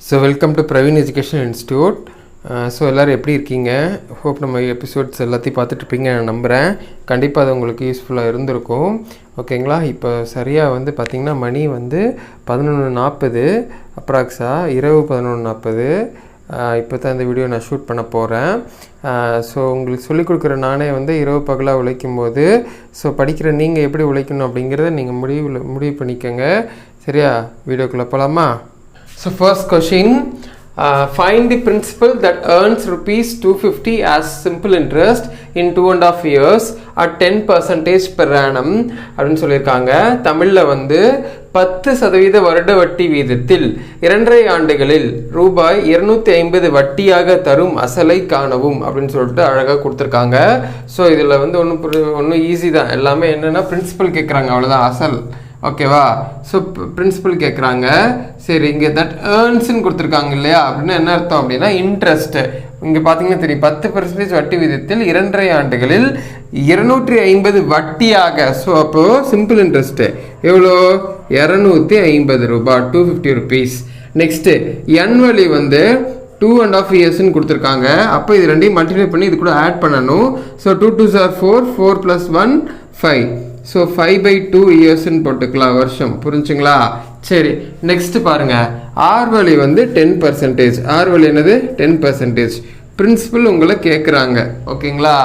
So welcome to Praveen education institute. So எல்லோரும் எப்படி இருக்கீங்க? ஹோப் நம்ம எபிசோட்ஸ் எல்லாத்தையும் பார்த்துட்ருப்பீங்க நான் நம்புகிறேன். கண்டிப்பாக அது உங்களுக்கு யூஸ்ஃபுல்லாக இருந்திருக்கும். ஓகேங்களா? இப்போ சரியாக வந்து பார்த்திங்கன்னா மணி வந்து 11:40 அப்ராக்ஸாக இரவு 11:40. இப்போ தான் இந்த வீடியோ நான் ஷூட் பண்ண போகிறேன். ஸோ உங்களுக்கு சொல்லிக் கொடுக்குற நானே வந்து இரவு பகலாக உழைக்கும் போது ஸோ படிக்கிற நீங்கள் எப்படி உழைக்கணும் அப்படிங்கிறத நீங்கள் முடிவு பண்ணிக்கோங்க. சரியா? வீடியோக்குள்ளே போகலாமா? So first question, find the principal that earns rupees 250 as simple interest in 2.5 years at 10% per annum அப்படின்னு சொல்லியிருக்காங்க. தமிழில் வந்து 10% வருட வட்டி வீதத்தில் 2.5 ஆண்டுகளில் ரூபாய் 250 வட்டியாக தரும் அசலை காணவும் அப்படின்னு சொல்லிட்டு அழகாக கொடுத்துருக்காங்க. ஸோ இதில் வந்து ஒன்றும் ஈஸி தான். எல்லாமே என்னென்னா பிரின்சிபல் கேட்குறாங்க, அவ்வளோதான் அசல். ஓகேவா? ஸோ பிரின்சிபல் கேட்குறாங்க. சரி, இங்கே தட் ஏர்ன்ஸ்ன்னு கொடுத்துருக்காங்க இல்லையா? அப்படின்னா என்ன அர்த்தம் அப்படின்னா இன்ட்ரெஸ்ட்டு. இங்கே பார்த்தீங்கன்னா தெரியும், 10% வட்டி விதத்தில் 2.5 ஆண்டுகளில் 250 வட்டியாக. ஸோ அப்போது சிம்பிள் இன்ட்ரெஸ்ட்டு எவ்வளோ? 250 ரூபாய், 250 ருபீஸ். நெக்ஸ்ட்டு annually வந்து 2.5 இயர்ஸ்ன்னு கொடுத்துருக்காங்க. அப்போ இது ரெண்டையும் மல்டிப்ளை பண்ணி இது கூட ஆட் பண்ணணும். So 2 2s are 4, 4 + 1 5. ஸோ 5/2 இயர்ஸ்ன்னு போட்டுக்கலாம், வருஷம். புரிஞ்சுங்களா? சரி, நெக்ஸ்ட் பாருங்க. ஆர்வலி வந்து 10%. ஆர்வலி என்னது? 10%. பிரின்சிபல் உங்களை கேட்குறாங்க. ஓகேங்களா?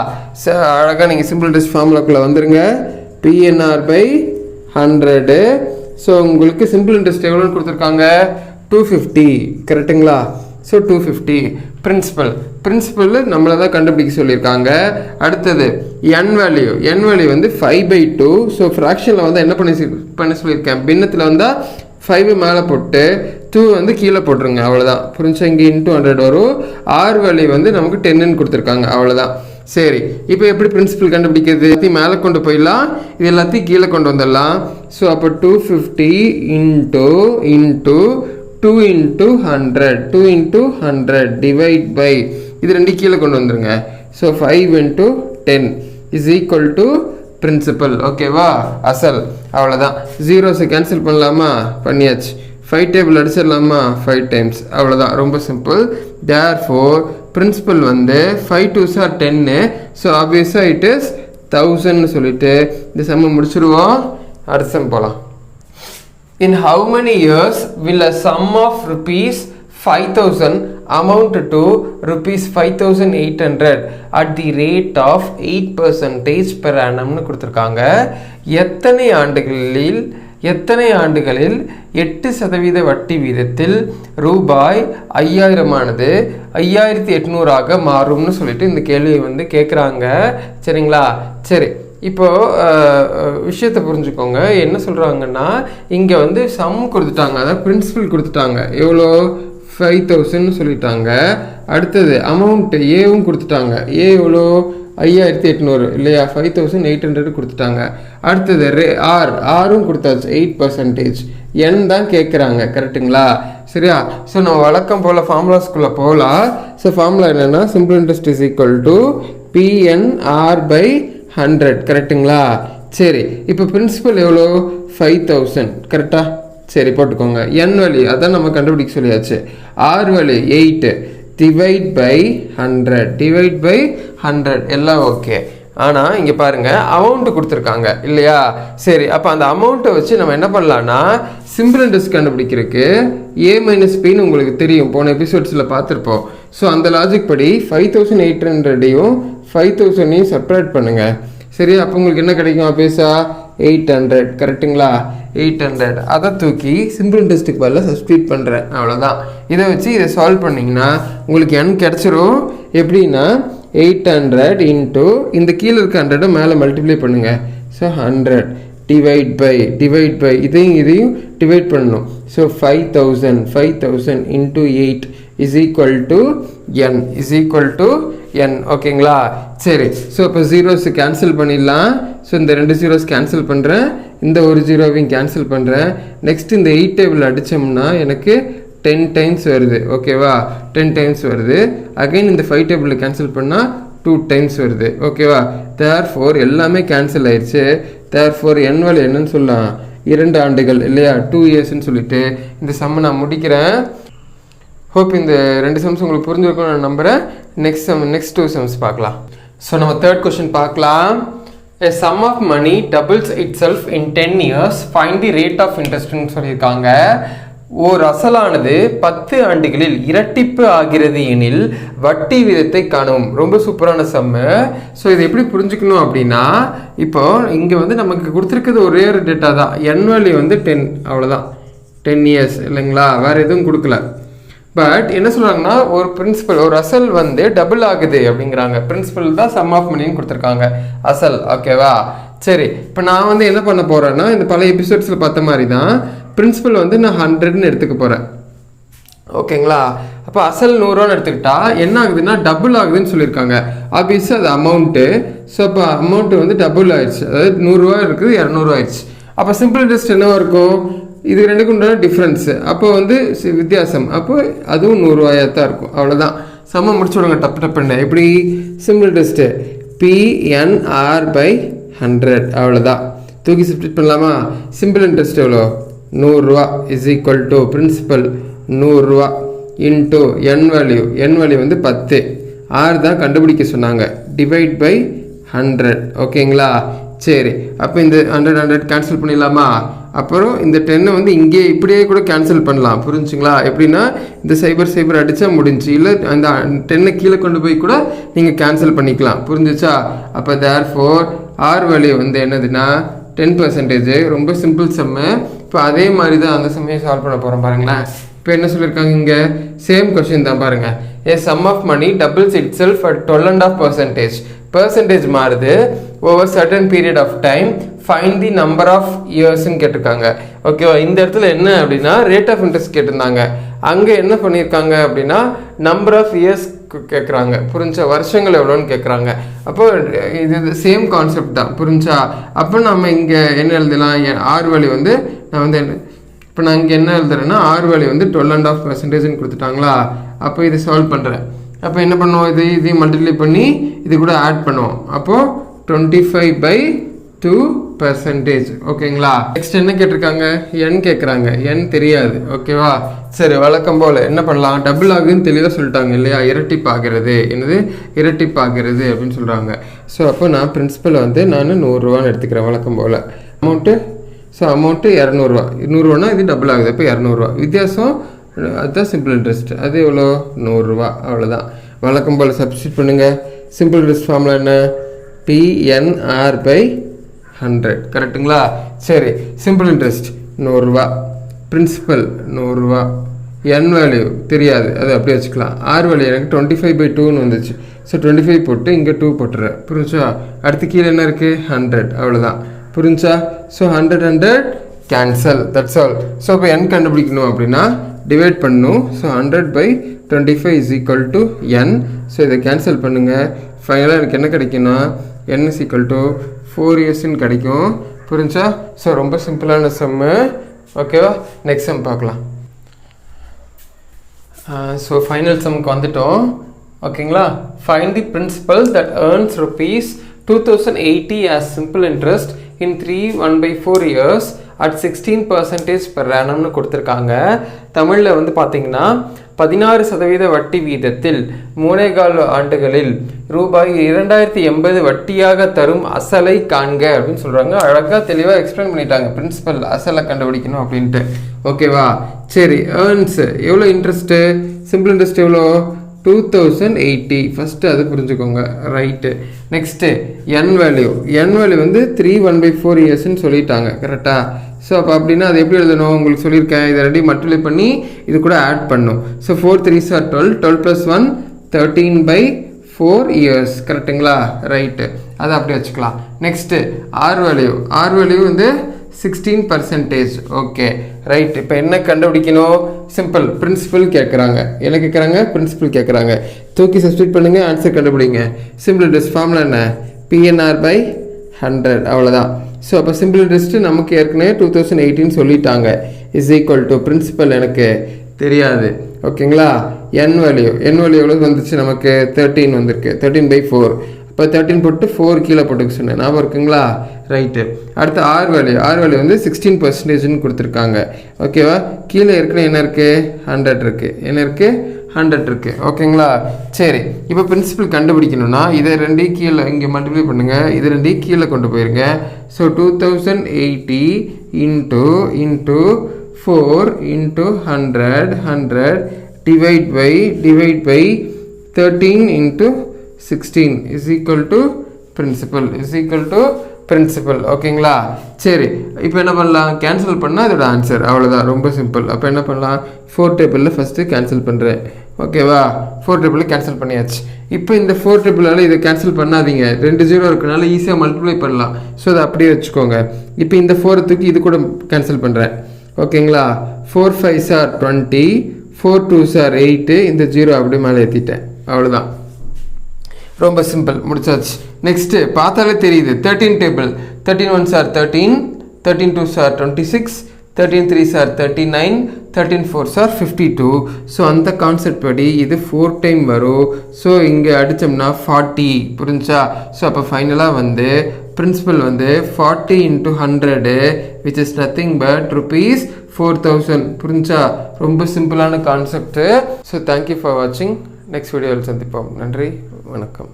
அழகாக நீங்கள் சிம்பிள் இன்ட்ரெஸ்ட் ஃபார்முலாக்குள்ளே வந்துருங்க. PNR/100. ஸோ உங்களுக்கு சிம்பிள் இன்ட்ரெஸ்ட் எவ்வளோன்னு கொடுத்துருக்காங்க? 250. கரெக்டுங்களா? ஸோ 250 பிரின்சிபல் நம்மளை தான் கண்டுபிடிக்க சொல்லியிருக்காங்க. அடுத்தது என் வேல்யூ வந்து 5/2. ஸோ ஃப்ராக்ஷனில் வந்து என்ன பண்ண சொல்லியிருக்கேன்? பின்னத்தில் வந்தால் 5 மேலே போட்டு 2 வந்து கீழே போட்டுருங்க, அவ்வளோதான். புரிஞ்சா? இங்கே இன்ட்டு 100 வரும். ஆர் வேல்யூ வந்து நமக்கு 10ன்னு கொடுத்துருக்காங்க, அவ்வளோதான். சரி, இப்போ எப்படி பிரின்சிபல் கண்டுபிடிக்கிறது? எல்லாத்தையும் மேலே கொண்டு போயிடலாம், இது எல்லாத்தையும் கீழே கொண்டு வந்துடலாம். ஸோ அப்போ 250 இன்ட்டு 2 × 100, 2 × 100 டிவைட் பை இது ரெண்டு கீழே கொண்டு வந்துருங்க. So 5 × 10 = principal. ஓகேவா? அசல். அவ்வளோதான். ஜீரோஸை கேன்சல் பண்ணலாமா? பண்ணியாச்சு. 5 டேபிள் அடிச்சிடலாமா? 5 டைம்ஸ். அவ்வளோதான், ரொம்ப சிம்பிள். தேர்ஃபோர் பிரின்சிபல் வந்து 5 2s are 10. ஸோ ஆப்வியஸாக இட் இஸ் 1000ன்னு சொல்லிட்டு இந்த சம்ம முடிச்சுடுவோம். அடுத்த சம் போகலாம். In how many years will a sum of rupees 5,000 amount to rupees 5,800 at the rate of 8% per annum னு கொடுத்துருக்காங்க. எத்தனை ஆண்டுகளில் 8% வட்டி வீதத்தில் ரூபாய் 5000 ஆனது 5800 மாறும்னு சொல்லிட்டு இந்த கேள்வியை வந்து கேட்குறாங்க. சரிங்களா? சரி, இப்போது விஷயத்தை புரிஞ்சுக்கோங்க. என்ன சொல்கிறாங்கன்னா, இங்கே வந்து சம் கொடுத்துட்டாங்க, அதாவது பிரின்சிபல் கொடுத்துட்டாங்க. எவ்வளோ? 5000ன்னு சொல்லிட்டாங்க. அடுத்தது அமௌண்ட் ஏவும் கொடுத்துட்டாங்க. ஏ எவ்வளோ? 5800 இல்லையா? 5800 கொடுத்துட்டாங்க. அடுத்தது ஆரும் கொடுத்தாச்சு, 8%. என் தான் கேட்குறாங்க. கரெக்டுங்களா? சரியா? ஸோ நம்ம வழக்கம் போல் ஃபார்முலாஸ்குள்ளே போகலாம். ஸோ ஃபார்முலா என்னென்னா சிம்பிள் இன்ட்ரெஸ்ட் = PNR/100. கரெக்டுங்களா? சரி, இப்போ பிரின்சிபல் எவ்வளோ? 5000. கரெக்டா? சரி, போட்டுக்கோங்க. என் வேல்யூ அதான் நம்ம கண்டுபிடிக்க சொல்லியாச்சு. ஆர் வேல்யூ 8 டிவைட் பை 100 எல்லாம் ஓகே. ஆனால் இங்கே பாருங்கள், அமௌண்ட்டு கொடுத்துருக்காங்க இல்லையா? சரி, அப்போ அந்த அமௌண்ட்டை வச்சு நம்ம என்ன பண்ணலான்னா சிம்பிள் இன்ட்ரெஸ்ட் கண்டுபிடிக்கிறதுக்கு A-Pன்னு உங்களுக்கு தெரியும், போன எபிசோட்ஸில் பார்த்துருப்போம். ஸோ அந்த லாஜிக் படி 5800ஐயும் 5000ஐயும் செப்பரேட் பண்ணுங்கள். சரி, அப்போ உங்களுக்கு என்ன கிடைக்கும்? பேசா 800. கரெக்டுங்களா? 800 அதை தூக்கி சிம்பிள் இன்ட்ரெஸ்ட்டுக்கு பதிலாக சப்ஸ்டியூட் பண்ணுறேன், அவ்வளோதான். இதை வச்சு இதை சால்வ் பண்ணிங்கன்னா உங்களுக்கு n கிடச்சிரும். எப்படின்னா 800 இன்ட்டு இந்த கீழே இருக்க 100 மேலே மல்டிப்ளை பண்ணுங்கள். ஸோ 100 டிவைட் பை இதையும் டிவைட் பண்ணணும். So 5000 into 8 n. ஓகேங்களா? சரி, ஸோ இப்போ ஜீரோஸ் கேன்சல் பண்ணிடலாம். ஸோ இந்த 2 ஜீரோஸ் கேன்சல் பண்ணுறேன், இந்த ஒரு ஜீரோவையும் கேன்சல் பண்ணுறேன். நெக்ஸ்ட் இந்த 8 டேபிள் அடித்தோம்னா எனக்கு 10 டைம்ஸ் வருது. ஓகேவா? 10 டைம்ஸ் வருது. அகைன் இந்த 5 டேபிளில் கேன்சல் பண்ணால் 2 டைம்ஸ் வருது. ஓகேவா? தேர்ஃபோர் எல்லாமே கேன்சல் ஆயிடுச்சு. தேர்ஃபோர் என் வேல்யூ என்னன்னு சொல்லலாம்? 2 ஆண்டுகள் இல்லையா? 2 இயர்ஸ்ன்னு சொல்லிட்டு இந்த சம்மை நான் முடிக்கிறேன். ஹோப் இந்த 2 சம்ஸ் உங்களுக்கு புரிஞ்சிருக்கும்னு நான் நம்புகிறேன். நெக்ஸ்ட் 2 சம்ஸ் பார்க்கலாம். ஸோ நம்ம தேர்ட் கொஸ்டின் பார்க்கலாம். A sum of money doubles itself in 10 years. Find the rate of interest ன்னு சொல்லியிருக்காங்க. ஓர் அசலானது 10 ஆண்டுகளில் இரட்டிப்பு ஆகிறது எனில் வட்டி விதத்தை காணும். ரொம்ப சூப்பரான சம்மு. ஸோ இதை எப்படி புரிஞ்சுக்கணும் அப்படின்னா, இப்போ இங்கே வந்து நமக்கு கொடுத்துருக்கிறது ஒரே ஒரு டேட்டா தான். என் வேல்யூ வந்து 10, அவ்வளோதான். 10 years இல்லைங்களா, வேறு எதுவும் கொடுக்கல. பட் என்ன சொல்கிறாங்கன்னா, ஒரு பிரின்சிபல், ஒரு அசல் வந்து டபுள் ஆகுது அப்படிங்கிறாங்க. பிரின்சிபல் தான் சம் ஆஃப் மணின்னு கொடுத்துருக்காங்க, அசல். ஓகேவா? சரி, இப்போ நான் வந்து என்ன பண்ண போகிறேன்னா, இந்த பல எபிசோட்ஸில் பார்த்த மாதிரி தான் பிரின்சிபல் வந்து நான் 100ன்னு எடுத்துக்க போகிறேன். ஓகேங்களா? அப்போ அசல் 100 எடுத்துக்கிட்டா என்ன ஆகுதுன்னா டபுள் ஆகுதுன்னு சொல்லியிருக்காங்க. ஆப்வியஸாக அது அமௌண்ட்டு. ஸோ அப்போ அமௌண்ட்டு வந்து டபுள் ஆயிடுச்சு. அதாவது 100 ரூபா இருக்குது, 200 ஆயிடுச்சு. அப்போ சிம்பிள் இன்ட்ரெஸ்ட் என்னவா இருக்கும்? இது ரெண்டுக்கும் உண்டான டிஃப்ரென்ஸு. அப்போ வந்து வித்தியாசம். அப்போ அதுவும் 100 ரூபாயாக தான் இருக்கும். அவ்வளோதான். சம முடிச்சு விடுங்க டப்புன்னு. எப்படி? சிம்பிள் இன்ட்ரெஸ்ட்டு PNR/100, அவ்வளோதான். தூக்கி சப்ஸ்டிட் பண்ணலாமா? சிம்பிள் இன்ட்ரெஸ்ட் எவ்வளோ? 100 ரூபா இஸ் ஈக்குவல் டு பிரின்சிபல் 100 ரூபா into N value. N value வந்து 10. R தான் கண்டுபிடிக்க சொன்னாங்க. Divide by 100. ஓகேங்களா? சரி, அப்போ இந்த 100 கேன்சல் பண்ணிடலாமா? அப்புறம் இந்த 10 வந்து இங்கே இப்படியே கூட கேன்சல் பண்ணலாம். புரிஞ்சுங்களா? எப்படின்னா இந்த சைபர் அடித்தா முடிஞ்சு, இல்லை அந்த 10 கீழே கொண்டு போய் கூட நீங்கள் கேன்சல் பண்ணிக்கலாம். புரிஞ்சிச்சா? அப்போ தேர்ஃபோர் R வேல்யூ வந்து என்னதுன்னா 10%. ரொம்ப சிம்பிள் சம்மு. இப்போ அதே மாதிரி தான் அந்த சம்மையை சால்வ் பண்ண போகிறோம். பாருங்களேன், இப்போ என்ன சொல்லியிருக்காங்க இங்கே? சேம் கொஸ்டின் தான் பாருங்கள். A sum of money doubles itself at 12.5%. Percentage மாறுது over certain period of time. Find the number of இயர்ஸ்ன்னு கேட்டிருக்காங்க. ஓகேவா? இந்த இடத்துல என்ன அப்படின்னா ரேட் ஆஃப் இன்ட்ரெஸ்ட் கேட்டிருந்தாங்க. அங்கே என்ன பண்ணியிருக்காங்க அப்படின்னா நம்பர் ஆஃப் இயர்ஸ் கேட்குறாங்க. புரிஞ்சா? வருஷங்கள் எவ்வளோன்னு கேட்குறாங்க. அப்போ இது சேம் கான்செப்ட் தான். புரிஞ்சா? அப்போ நம்ம இங்கே என்ன எழுதலாம்? R வேல்யூ வந்து நான் வந்து இப்போ நான் இங்கே என்ன எழுதுறேன்னா R வேல்யூ வந்து 12.5%ன்னு கொடுத்துட்டாங்களா? அப்போ இது சால்வ் பண்ணுறேன். அப்போ என்ன பண்ணுவோம்? இதையும் மல்டிப்ளை பண்ணி இது கூட ஆட் பண்ணுவோம். அப்போது 25/2%. ஓகேங்களா? நெக்ஸ்ட் என்ன கேட்டிருக்காங்க? என் கேட்குறாங்க. என் தெரியாது. ஓகேவா? சரி, வழக்கம் போல் என்ன பண்ணலாம்? டபுள் ஆகுதுன்னு தெளிவாக சொல்லிட்டாங்க இல்லையா? இரட்டிப்பாகிறது. என்னது? இரட்டிப்பாகிறது அப்படின்னு சொல்கிறாங்க. ஸோ அப்போ நான் பிரின்சிபல் வந்து நான் 100 ரூபான்னு எடுத்துக்கிறேன் வழக்கம் போல். அமௌண்ட்டு 200 ரூபா. 100 ரூபானா இது டபுள் ஆகுது. அப்போ 200 ரூபா வித்தியாசம். அதுதான் சிம்பிள் இன்ட்ரெஸ்ட். அது எவ்வளோ? 100 ரூபா. அவ்வளோதான். வழக்கம் போல் சப்ஸ்டிட் பண்ணுங்கள். சிம்பிள் இன்ட்ரெஸ்ட் ஃபார்முலா என்ன? PNR/100. கரெக்டுங்களா? சரி, சிம்பிள் இன்ட்ரெஸ்ட் 100 ரூபா, பிரின்சிபல் 100 ரூபா, என் வேல்யூ தெரியாது, அது அப்படியே வச்சுக்கலாம். R வேல்யூ எனக்கு 25/2ன்னு வந்துச்சு. ஸோ 25 போட்டு இங்கே 2 போட்டுறேன். புரிஞ்சா? அடுத்து கீழே என்ன இருக்குது? 100. அவ்வளோதான். புரிஞ்சா? So 100 cancel. That's all. So இப்போ n கண்டுபிடிக்கணும் அப்படின்னா டிவைட் பண்ணணும். So 100/25 is equal to n. So இதை கேன்சல் பண்ணுங்கள். ஃபைனலாக எனக்கு என்ன கிடைக்குன்னா n இஸ் ஈக்குவல் டு 4 yearsன்னு கிடைக்கும். புரிஞ்சா? ஸோ ரொம்ப சிம்பிளான சம்மு. ஓகேவா? நெக்ஸ்ட் சம் பார்க்கலாம். ஸோ ஃபைனல் சம்முக்கு வந்துட்டோம். ஓகேங்களா? Find the principal that earns ₹2080 as simple interest in 3 years at 16% per annumனு கொடுத்துருக்காங்க. தமிழில் வந்து பார்த்தீங்கன்னா 16% வட்டி வீதத்தில் 3.25 ஆண்டுகளில் ₹2080 வட்டியாக தரும் அசலை காண்க அப்படின்னு சொல்கிறாங்க. அழகாக தெளிவாக எக்ஸ்பிளைன் பண்ணிட்டாங்க. பிரின்சிபல் அசலை கண்டுபிடிக்கணும் அப்படின்ட்டு. ஓகேவா? சரி, ஏர்ன்ஸ் எவ்வளோ இன்ட்ரெஸ்ட்டு? சிம்பிள் இன்ட்ரெஸ்ட் எவ்வளோ? 2080. ஃபஸ்ட்டு அது புரிஞ்சுக்கோங்க. ரைட்டு. நெக்ஸ்ட்டு என் வேல்யூ. என் வேல்யூ வந்து 3/1/4 yearsன்னு சொல்லிட்டாங்க. கரெக்டாக? ஸோ அப்போ அப்படின்னா அது எப்படி எழுதணும்? உங்களுக்கு சொல்லியிருக்கேன். இதை ரெடி மல்டிப்ளை பண்ணி இது கூட ஆட் பண்ணும். So 4 3s are 12. 12 + 1 13/4 years. கரெக்டுங்களா? ரைட்டு. அதை அப்படியே வச்சுக்கலாம். Next R value. R value வந்து 16%. Okay, right. இப்போ என்ன கண்டுபிடிக்கணும்? சிம்பிள். பிரின்சிபல் கேட்குறாங்க. என்ன கேட்குறாங்க? பிரின்சிபல் கேட்குறாங்க. தூக்கி சப்ஸ்டிட் பண்ணுங்கள், ஆன்சர் கண்டுபிடிங்க. சிம்பிள் இன்ட்ரெஸ்ட் ஃபார்முலா என்ன? PNR/100. அவ்வளோதான். ஸோ அப்போ சிம்பிள் இன்ட்ரெஸ்ட்டு நமக்கு ஏற்கனவே 2018 சொல்லிட்டாங்க. இஸ் ஈக்குவல் டு பிரின்சிபல் எனக்கு தெரியாது. ஓகேங்களா? என் வேல்யூ எவ்வளோ வந்துச்சு நமக்கு? 13 வந்திருக்கு. 13/4. இப்போ 13 போட்டு 4 கீழே போட்டுக்க சொன்னேன், ஞாபகம் இருக்குங்களா? ரைட்டு. அடுத்து ஆர் வேல்யூ வந்து 16% கொடுத்துருக்காங்க. ஓகேவா? கீழே இருக்குன்னு என்ன இருக்குது? 100 இருக்குது. என்ன இருக்குது? 100 இருக்குது. ஓகேங்களா? சரி, இப்போ பிரின்சிபல் கண்டுபிடிக்கணும்னா இதை 2 கீழே இங்கே மல்டிப்ளை பண்ணுங்கள், இது 2 கீழே கொண்டு போயிருங்க. So 2080 into 4 into 100 divide by 13 into 16 is equal to principal. ஓகேங்களா? சரி, இப்போ என்ன பண்ணலாம்? கேன்சல் பண்ணால் அதோட ஆன்சர் அவ்வளோதான், ரொம்ப சிம்பிள். அப்போ என்ன பண்ணலாம்? 4 டேபிளில் ஃபஸ்ட்டு கேன்சல் பண்ணுறேன். ஓகேவா? 4 டேபிளில் கேன்சல் பண்ணியாச்சு. இப்போ இந்த 4 டேபிளால் இதை கேன்சல் பண்ணாதீங்க, 2 0 இருக்கனால ஈஸியாக மல்டிப்ளை பண்ணலாம். ஸோ அதை அப்படியே வச்சுக்கோங்க. இப்போ இந்த 4 தூக்கி இது கூட கேன்சல் பண்ணுறேன். ஓகேங்களா? 4 5s are 20, 4 2s are 8, இந்த 0 அப்படியே மேலே ஏற்றிட்டேன். அவ்வளோதான், ரொம்ப சிம்பிள், முடிச்சாச்சு. நெக்ஸ்ட்டு பார்த்தாலே தெரியுது 13 table. 13 1s are 13, 13 2s are 26, 13 3s are 39, 13 4s are 52. So அந்த கான்செப்ட் படி இது 4 டைம் வரும். ஸோ இங்கே அடித்தோம்னா 40. புரிஞ்சா? ஸோ அப்போ ஃபைனலாக வந்து பிரின்சிபல் வந்து 40 into 100 which is nothing but rupees 4000. புரிஞ்சா? ரொம்ப சிம்பிளான கான்செப்ட். ஸோ தேங்க்யூ ஃபார் வாட்சிங். நெக்ஸ்ட் வீடியோவில் சந்திப்போம். நன்றி, வணக்கம்.